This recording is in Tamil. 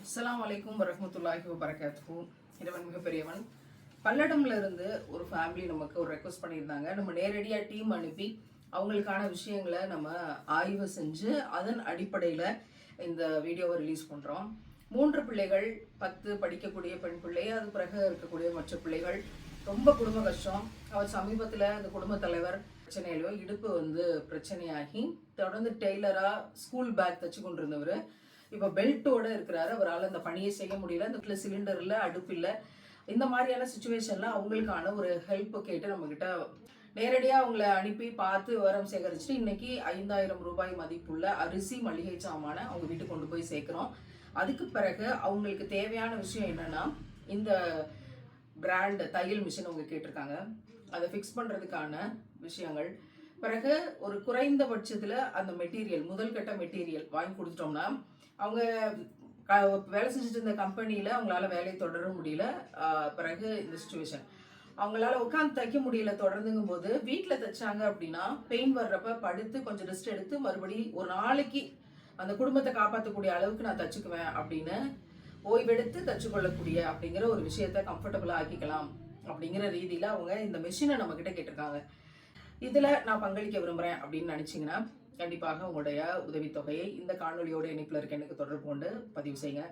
அஸ்ஸலாமு அலைக்கும் வரஹ்மத்துல்லாஹி வபரகாத்துஹு. இறைவன் மிகப்பெரியவன். பல்லடம்ல இருந்து ஒரு ஃபேமிலி நமக்கு ஒரு ரெக்வஸ்ட் பண்ணியிருந்தாங்க. நம்ம நேரடியாக டீம் அனுப்பி அவங்களுக்கான விஷயங்களை நம்ம ஆய்வு செஞ்சு அதன் அடிப்படையில் இந்த வீடியோவை ரிலீஸ் பண்ணுறோம். 3 பிள்ளைகள், 10 படிக்கக்கூடிய பெண் பிள்ளை, அது பிறகு இருக்கக்கூடிய மற்ற பிள்ளைகள். ரொம்ப குடும்ப கஷ்டம். அவர் சமீபத்தில் அந்த குடும்ப தலைவர் பிரச்சனையிலோ இடுப்பு பிரச்சனையாகி தொடர்ந்து டெய்லராக ஸ்கூல் பேக் தச்சு கொண்டு இருந்தவர் இப்போ பெல்ட்டோட இருக்கிறாரு. அவரால் அந்த பணியை செய்ய முடியல. அந்த சிலிண்டர் இல்லை, அடுப்பு இல்லை. இந்த மாதிரியான சுச்சுவேஷன்ல அவங்களுக்கான ஒரு ஹெல்ப் கேட்டு நம்மக்கிட்ட நேரடியாக அவங்கள அனுப்பி பார்த்து விவரம் சேகரிச்சுட்டு இன்னைக்கு 5000 ரூபாய் மதிப்புள்ள அரிசி, மளிகை சாமான அவங்க வீட்டுக்கு கொண்டு போய் சேர்க்குறோம். அதுக்கு பிறகு அவங்களுக்கு தேவையான விஷயம் என்னன்னா, இந்த பிராண்ட் தையல் மிஷின் அவங்க கேட்டிருக்காங்க. அதை ஃபிக்ஸ் பண்ணுறதுக்கான விஷயங்கள். பிறகு ஒரு குறைந்தபட்சத்தில் அந்த மெட்டீரியல், முதல் கட்ட மெட்டீரியல் வாங்கி கொடுத்துட்டோம்னா அவங்க வேலை செஞ்சுட்டு இருந்த கம்பெனியில் அவங்களால வேலையை தொடர முடியல. பிறகு இந்த சுச்சுவேஷன் அவங்களால உட்காந்து தைக்க முடியல தொடர்ந்துங்கும் போது வீட்டில் தைச்சாங்க அப்படின்னா பெயின் வர்றப்ப படுத்து கொஞ்சம் ரெஸ்ட் எடுத்து மறுபடி ஒரு நாளைக்கு அந்த குடும்பத்தை காப்பாற்றக்கூடிய அளவுக்கு நான் தச்சுக்குவேன் அப்படின்னு ஓய்வெடுத்து தச்சுக்கொள்ளக்கூடிய அப்படிங்கிற ஒரு விஷயத்த கம்ஃபர்டபுளாக ஆக்கிக்கலாம் அப்படிங்கிற ரீதியில் அவங்க இந்த மெஷினை நம்மக்கிட்ட கேட்டிருக்காங்க. இதில் நான் பங்களிக்க விரும்புகிறேன் அப்படின்னு நினச்சிங்கன்னா கண்டிப்பாக உங்களுடைய உதவித்தொகையை இந்த காணொலியோட இணைப்பில் இருக்க எனக்கு தொடர்பு கொண்டு பதிவு செய்யுங்க.